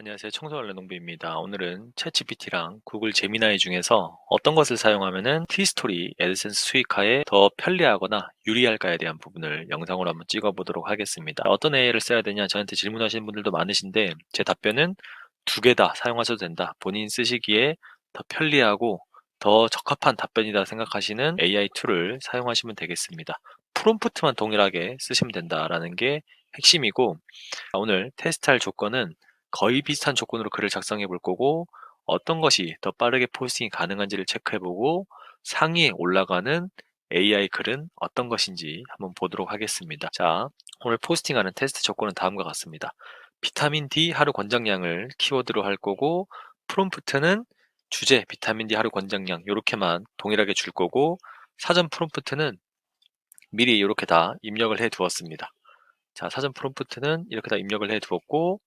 안녕하세요. 청소년의 농부입니다. 오늘은 챗GPT랑 구글 제미나이 중에서 어떤 것을 사용하면은 티스토리, 애드센스 수익화에 더 편리하거나 유리할까에 대한 부분을 영상으로 한번 찍어보도록 하겠습니다. 어떤 AI를 써야 되냐 저한테 질문하시는 분들도 많으신데 제 답변은 두 개 다 사용하셔도 된다. 본인 쓰시기에 더 편리하고 더 적합한 답변이다 생각하시는 AI 툴을 사용하시면 되겠습니다. 프롬프트만 동일하게 쓰시면 된다라는 게 핵심이고 오늘 테스트할 조건은 거의 비슷한 조건으로 글을 작성해 볼 거고 어떤 것이 더 빠르게 포스팅이 가능한지를 체크해 보고 상위에 올라가는 AI 글은 어떤 것인지 한번 보도록 하겠습니다. 자, 오늘 포스팅하는 테스트 조건은 다음과 같습니다. 비타민 D 하루 권장량을 키워드로 할 거고 프롬프트는 주제 비타민 D 하루 권장량 이렇게만 동일하게 줄 거고 사전 프롬프트는 미리 이렇게 다 입력을 해 두었습니다. 자, 사전 프롬프트는 이렇게 다 입력을 해 두었고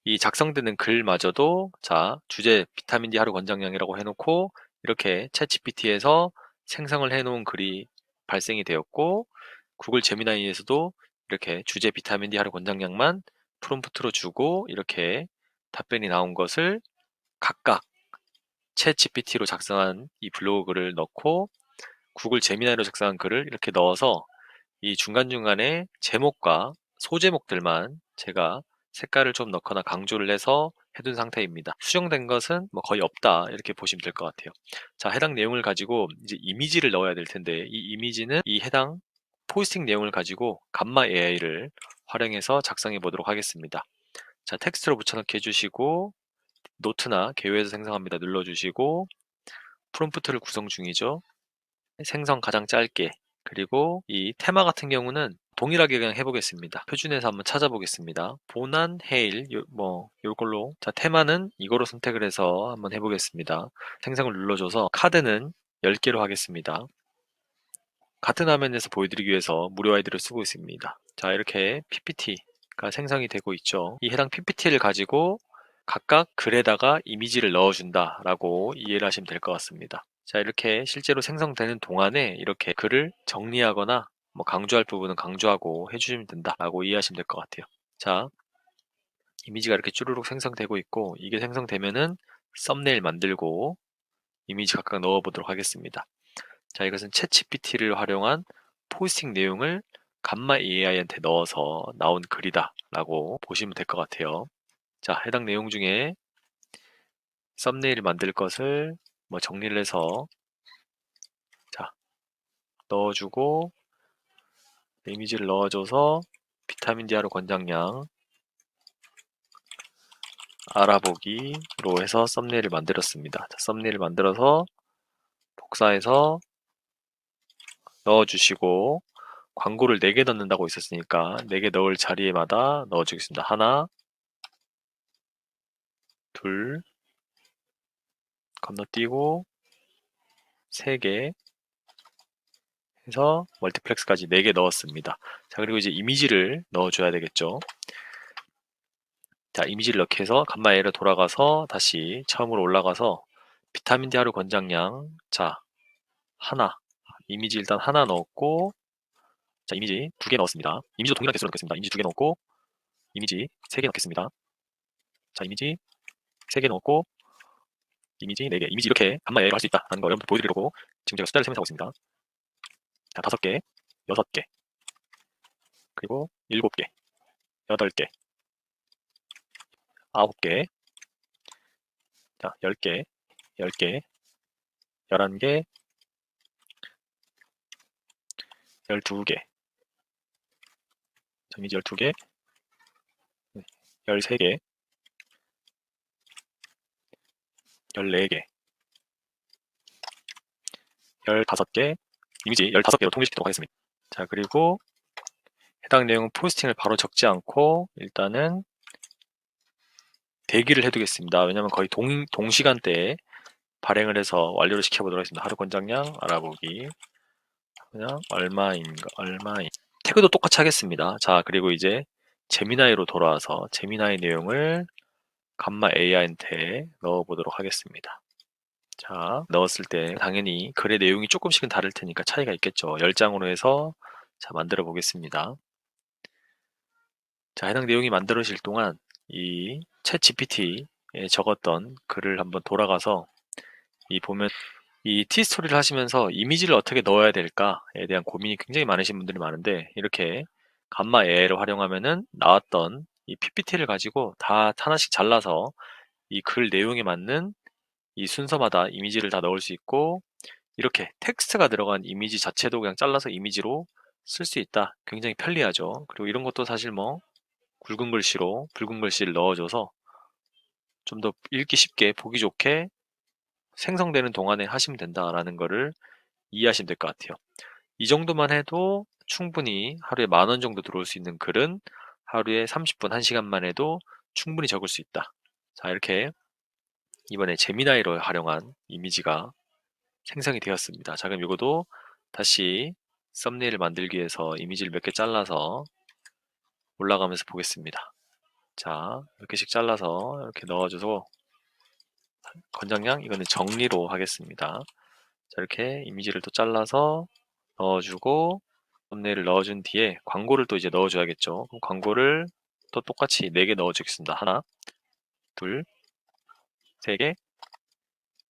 이 작성되는 글마저도 자 주제 비타민 D 하루 권장량이라고 해놓고 이렇게 챗GPT에서 생성을 해놓은 글이 발생이 되었고 구글 제미나이에서도 이렇게 주제 비타민 D 하루 권장량만 프롬프트로 주고 이렇게 답변이 나온 것을 각각 챗GPT로 작성한 이 블로그를 넣고 구글 제미나이로 작성한 글을 이렇게 넣어서 이 중간중간에 제목과 소제목들만 제가 색깔을 좀 넣거나 강조를 해서 해둔 상태입니다. 수정된 것은 뭐 거의 없다 이렇게 보시면 될 것 같아요. 자, 해당 내용을 가지고 이제 이미지를 넣어야 될 텐데 이 이미지는 이 해당 포스팅 내용을 가지고 감마 AI를 활용해서 작성해 보도록 하겠습니다. 자, 텍스트로 붙여넣기 해주시고 노트나 개요에서 생성합니다 눌러주시고 프롬프트를 구성 중이죠. 생성 가장 짧게 그리고 이 테마 같은 경우는 동일하게 그냥 해보겠습니다. 표준에서 한번 찾아보겠습니다. 보난, 헤일, 요걸로 자 테마는 이거로 선택을 해서 한번 해보겠습니다. 생성을 눌러줘서 카드는 10개로 하겠습니다. 같은 화면에서 보여드리기 위해서 무료 아이디를 쓰고 있습니다. 자 이렇게 PPT가 생성이 되고 있죠. 이 해당 PPT를 가지고 각각 글에다가 이미지를 넣어준다 라고 이해를 하시면 될 것 같습니다. 자 이렇게 실제로 생성되는 동안에 이렇게 글을 정리하거나 뭐 강조할 부분은 강조하고 해주시면 된다 라고 이해하시면 될 것 같아요. 자 이미지가 이렇게 쭈루룩 생성되고 있고 이게 생성되면은 썸네일 만들고 이미지 각각 넣어 보도록 하겠습니다. 자 이것은 챗GPT를 활용한 포스팅 내용을 감마 AI한테 넣어서 나온 글이다 라고 보시면 될 것 같아요. 자 해당 내용 중에 썸네일을 만들 것을 뭐 정리를 해서 자 넣어주고 이미지를 넣어줘서 비타민 D 하루 권장량 알아보기로 해서 썸네일을 만들었습니다. 자, 썸네일을 만들어서 복사해서 넣어주시고 광고를 4개 넣는다고 있었으니까 4개 넣을 자리에마다 넣어주겠습니다. 하나, 둘, 건너뛰고 3개 해서 멀티플렉스까지 4개 넣었습니다. 자 그리고 이제 이미지를 넣어줘야 되겠죠. 자 이미지를 넣기 해서 감마 A로 돌아가서 다시 처음으로 올라가서 비타민 D 하루 권장량 자 하나 이미지 일단 하나 넣었고 자 이미지 2개 넣었습니다. 이미지도 동일한 개수로 넣겠습니다. 이미지 2개 넣었고 이미지 3개 넣겠습니다. 자 이미지 3개 넣었고 이미지 4개 이미지 이렇게 감마 A로 할 수 있다는 거 여러분들 보여드리려고 지금 제가 숫자를 세면서 하고 있습니다. 자 5개 6개 그리고 7개 8개 9개 자 10개 10개 11개 12개 자 이미지 12개 13개 14개 15개 이미지 15개로 통일시키도록 하겠습니다. 자 그리고 해당 내용은 포스팅을 바로 적지 않고 일단은 대기를 해두겠습니다. 왜냐면 거의 동시간대에 발행을 해서 완료를 시켜보도록 하겠습니다. 하루 권장량 알아보기 그냥 얼마인 태그도 똑같이 하겠습니다. 자 그리고 이제 제미나이로 돌아와서 제미나이 내용을 감마 AI한테 넣어보도록 하겠습니다. 자 넣었을 때 당연히 글의 내용이 조금씩은 다를 테니까 차이가 있겠죠. 10장으로 해서 자 만들어 보겠습니다. 자 해당 내용이 만들어질 동안 이 챗 GPT에 적었던 글을 한번 돌아가서 보면 이 티스토리를 하시면서 이미지를 어떻게 넣어야 될까에 대한 고민이 굉장히 많으신 분들이 많은데, 이렇게 감마 AI를 활용하면은 나왔던 이 PPT를 가지고 다 하나씩 잘라서 이 글 내용에 맞는 이 순서마다 이미지를 다 넣을 수 있고, 이렇게 텍스트가 들어간 이미지 자체도 그냥 잘라서 이미지로 쓸 수 있다. 굉장히 편리하죠. 그리고 이런 것도 사실 뭐 굵은 글씨로 붉은 글씨를 넣어줘서 좀 더 읽기 쉽게 보기 좋게 생성되는 동안에 하시면 된다라는 거를 이해하시면 될 것 같아요. 이 정도만 해도 충분히 하루에 10,000원 정도 들어올 수 있는 글은 하루에 30분, 1시간만 해도 충분히 적을 수 있다. 자, 이렇게 이번에 제미나이로 활용한 이미지가 생성이 되었습니다. 자, 그럼 이것도 다시 썸네일을 만들기 위해서 이미지를 몇 개 잘라서 올라가면서 보겠습니다. 자, 몇 개씩 잘라서 이렇게 넣어줘서 권장량 이거는 정리로 하겠습니다. 자, 이렇게 이미지를 또 잘라서 넣어주고 썸네일을 넣어준 뒤에 광고를 또 이제 넣어줘야겠죠. 그럼 광고를 또 똑같이 4개 넣어주겠습니다. 하나, 둘, 세 개,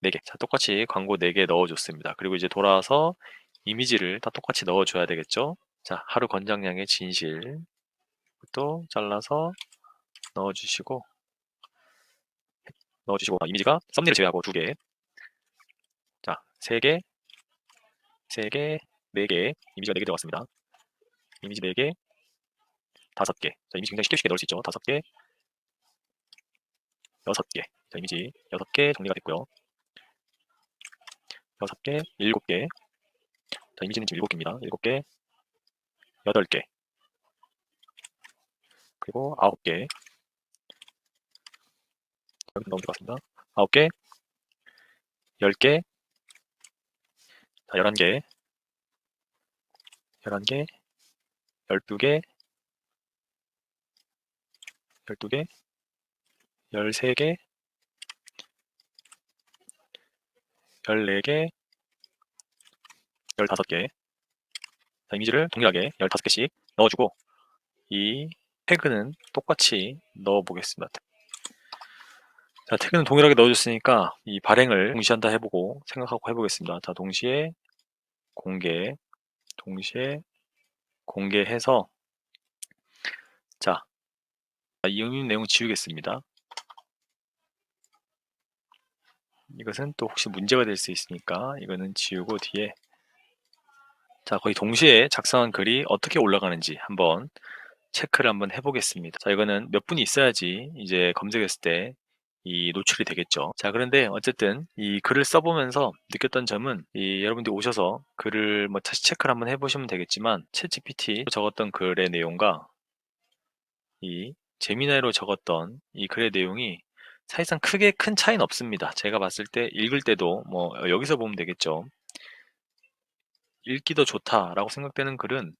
4개. 자, 똑같이 광고 4개 넣어줬습니다. 그리고 이제 돌아와서 이미지를 다 똑같이 넣어줘야 되겠죠. 자, 하루 권장량의 진실 또 잘라서 넣어주시고 이미지가 썸네일 제외하고 2개. 자, 3개, 3개, 4개. 이미지가 4개 들어갔습니다. 이미지 4개, 5개. 자, 이미지 굉장히 쉽게 넣을 수 있죠. 5개, 6개. 자, 이미지 6개 정리가 됐고요. 6개, 7개. 자, 이미지는 지금 7개입니다. 7개, 8개, 그리고 9개. 여기 넣으면 들어갔습니다. 9개, 10개, 자, 11개, 11개, 12개, 12개, 13개, 14개, 15개. 자, 이미지를 동일하게 15개씩 넣어주고 이 태그는 똑같이 넣어보겠습니다. 자, 태그는 동일하게 넣어줬으니까 이 발행을 동시한다 해보고 생각하고 해보겠습니다. 자, 동시에 공개해서 자, 이 의미 내용 지우겠습니다. 이것은 또 혹시 문제가 될 수 있으니까 이거는 지우고 뒤에 자, 거의 동시에 작성한 글이 어떻게 올라가는지 한번 체크를 한번 해보겠습니다. 자, 이거는 몇 분이 있어야지 이제 검색했을 때 이 노출이 되겠죠. 자, 그런데 어쨌든 이 글을 써보면서 느꼈던 점은 여러분들이 오셔서 글을 뭐 다시 체크를 한번 해보시면 되겠지만 챗 GPT 적었던 글의 내용과 이 제미나이로 적었던 이 글의 내용이 사실상 크게 큰 차이는 없습니다. 제가 봤을 때 읽을 때도 뭐 여기서 보면 되겠죠. 읽기 더 좋다라고 생각되는 글은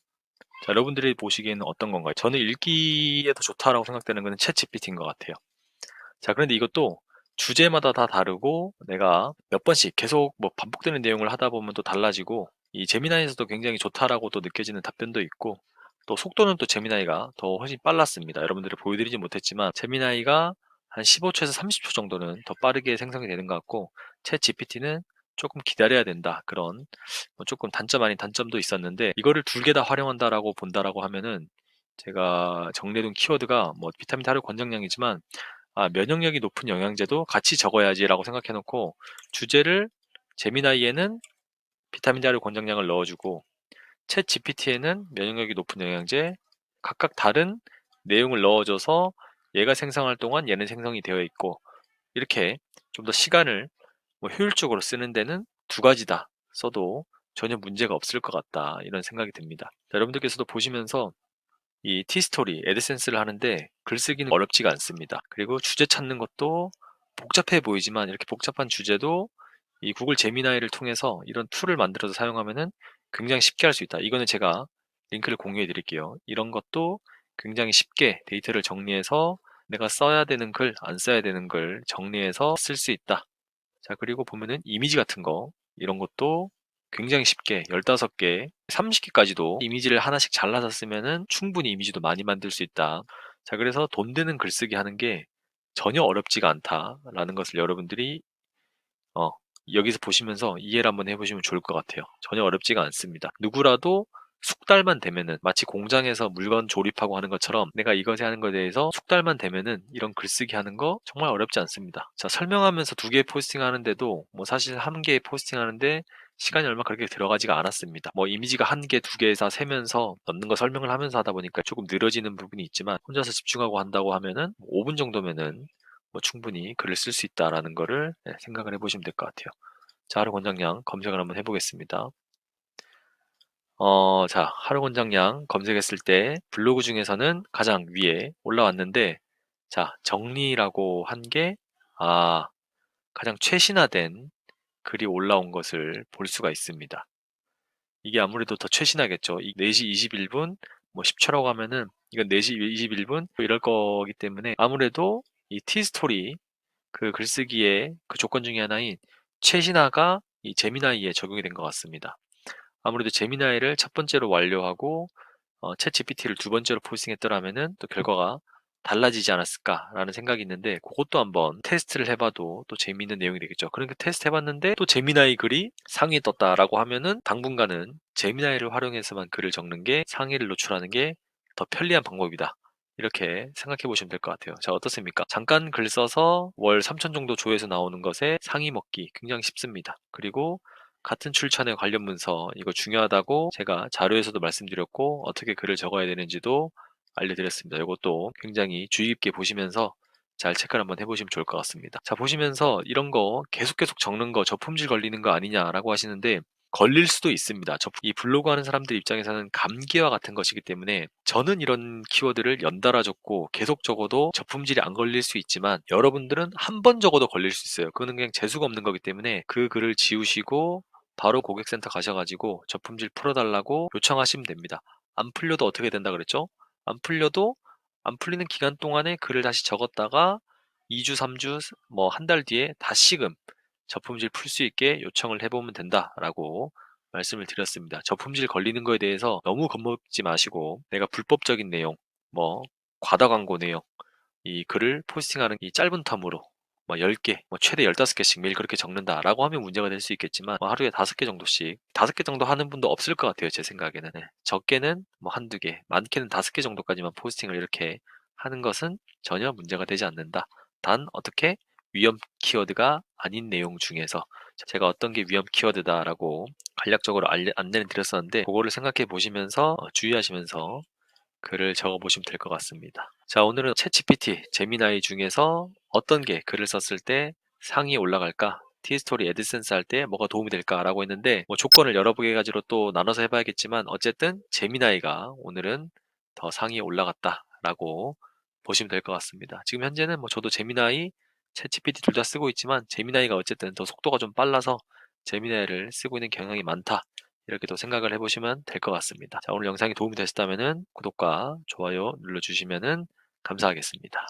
자, 여러분들이 보시기에는 어떤 건가요? 저는 읽기에 더 좋다라고 생각되는 것은 챗 GPT인 것 같아요. 자, 그런데 이것도 주제마다 다 다르고 내가 몇 번씩 계속 뭐 반복되는 내용을 하다 보면 또 달라지고 이 제미나이에서도 굉장히 좋다라고 또 느껴지는 답변도 있고 또 속도는 또 제미나이가 더 훨씬 빨랐습니다. 여러분들이 보여드리지 못했지만 제미나이가 한 15초에서 30초 정도는 더 빠르게 생성이 되는 것 같고 챗 GPT는 조금 기다려야 된다. 그런 뭐 조금 단점 아닌 단점도 있었는데 이거를 2개 다 활용한다라고 본다라고 하면은 제가 정리해둔 키워드가 뭐 비타민 하루 권장량이지만 면역력이 높은 영양제도 같이 적어야지라고 생각해놓고 주제를 제미나이에는 비타민 D 하루 권장량을 넣어주고 챗 GPT에는 면역력이 높은 영양제 각각 다른 내용을 넣어줘서 얘가 생성할 동안 얘는 생성이 되어 있고 이렇게 좀 더 시간을 뭐 효율적으로 쓰는 데는 2가지다 써도 전혀 문제가 없을 것 같다 이런 생각이 듭니다. 자, 여러분들께서도 보시면서 이 티스토리, 애드센스를 하는데 글쓰기는 어렵지가 않습니다. 그리고 주제 찾는 것도 복잡해 보이지만 이렇게 복잡한 주제도 이 구글 제미나이를 통해서 이런 툴을 만들어서 사용하면은 굉장히 쉽게 할 수 있다. 이거는 제가 링크를 공유해 드릴게요. 이런 것도 굉장히 쉽게 데이터를 정리해서 내가 써야 되는 글, 안 써야 되는 글 정리해서 쓸 수 있다. 자, 그리고 보면은 이미지 같은 거 이런 것도 굉장히 쉽게 15개, 30개까지도 이미지를 하나씩 잘라서 쓰면은 충분히 이미지도 많이 만들 수 있다. 자, 그래서 돈 드는 글쓰기 하는 게 전혀 어렵지가 않다라는 것을 여러분들이 어, 여기서 보시면서 이해를 한번 해보시면 좋을 것 같아요. 전혀 어렵지가 않습니다. 누구라도 숙달만 되면은 마치 공장에서 물건 조립하고 하는 것처럼 내가 이것에 하는 것에 대해서 숙달만 되면은 이런 글쓰기 하는 거 정말 어렵지 않습니다. 자, 설명하면서 2개 포스팅 하는데도 뭐 사실 1개 포스팅 하는데 시간이 얼마 그렇게 들어가지가 않았습니다. 뭐 이미지가 1개, 2개 다 세면서 넣는 거 설명을 하면서 하다 보니까 조금 늘어지는 부분이 있지만 혼자서 집중하고 한다고 하면은 5분 정도면은 뭐 충분히 글을 쓸 수 있다라는 거를 생각을 해보시면 될 것 같아요. 자, 하루 권장량 검색을 한번 해보겠습니다. 자, 하루 권장량 검색했을 때 블로그 중에서는 가장 위에 올라왔는데, 자, 정리라고 한 게, 가장 최신화된 글이 올라온 것을 볼 수가 있습니다. 이게 아무래도 더 최신하겠죠. 4시 21분, 뭐 10초라고 하면은, 이건 4시 21분, 이럴 거기 때문에 아무래도 이 티스토리, 그 글쓰기의 그 조건 중에 하나인 최신화가 이 제미나이에 적용이 된 것 같습니다. 아무래도 제미나이를 첫 번째로 완료하고 챗 GPT를 두 번째로 포스팅했더라면은 또 결과가 달라지지 않았을까라는 생각이 있는데 그것도 한번 테스트를 해봐도 또 재미있는 내용이 되겠죠. 그러니까 테스트 해봤는데 또 제미나이 글이 상위에 떴다라고 하면은 당분간은 제미나이를 활용해서만 글을 적는 게 상위를 노출하는 게 더 편리한 방법이다. 이렇게 생각해 보시면 될 것 같아요. 자, 어떻습니까? 잠깐 글 써서 월 3천 정도 조회수 나오는 것에 상위 먹기 굉장히 쉽습니다. 그리고 같은 출처의 관련 문서 이거 중요하다고 제가 자료에서도 말씀드렸고 어떻게 글을 적어야 되는지도 알려드렸습니다. 이것도 굉장히 주의 깊게 보시면서 잘 체크를 한번 해보시면 좋을 것 같습니다. 자, 보시면서 이런 거 계속 적는 거 저품질 걸리는 거 아니냐라고 하시는데 걸릴 수도 있습니다. 이 블로그 하는 사람들 입장에서는 감기와 같은 것이기 때문에 저는 이런 키워드를 연달아 적고 계속 적어도 저품질이 안 걸릴 수 있지만 여러분들은 한 번 적어도 걸릴 수 있어요. 그거는 그냥 재수가 없는 거기 때문에 그 글을 지우시고 바로 고객센터 가셔가지고 저품질 풀어달라고 요청하시면 됩니다. 안 풀려도 어떻게 된다 그랬죠? 안 풀려도 안 풀리는 기간 동안에 글을 다시 적었다가 2주, 3주, 뭐 한 달 뒤에 다시금 저품질 풀 수 있게 요청을 해보면 된다라고 말씀을 드렸습니다. 저품질 걸리는 거에 대해서 너무 겁먹지 마시고 내가 불법적인 내용, 뭐 과다 광고 내용, 이 글을 포스팅하는 이 짧은 텀으로 뭐 10개, 뭐 최대 15개씩 매일 그렇게 적는다라고 하면 문제가 될 수 있겠지만 뭐 하루에 5개 정도씩 5개 정도 하는 분도 없을 것 같아요. 제 생각에는. 적게는 뭐 한두 개, 많게는 5개 정도까지만 포스팅을 이렇게 하는 것은 전혀 문제가 되지 않는다. 단 어떻게 위험 키워드가 아닌 내용 중에서 제가 어떤 게 위험 키워드다라고 간략적으로 안내를 드렸었는데 그거를 생각해 보시면서 주의하시면서 글을 적어 보시면 될 것 같습니다. 자, 오늘은 챗GPT, 제미나이 중에서 어떤 게 글을 썼을 때 상위에 올라갈까? 티스토리 애드센스 할 때 뭐가 도움이 될까라고 했는데 뭐 조건을 여러 개 가지로 또 나눠서 해봐야겠지만 어쨌든 제미나이가 오늘은 더 상위에 올라갔다라고 보시면 될 것 같습니다. 지금 현재는 뭐 저도 제미나이, 챗GPT 둘 다 쓰고 있지만 제미나이가 어쨌든 더 속도가 좀 빨라서 제미나이를 쓰고 있는 경향이 많다. 이렇게 또 생각을 해보시면 될 것 같습니다. 자, 오늘 영상이 도움이 되셨다면 구독과 좋아요 눌러주시면 감사하겠습니다.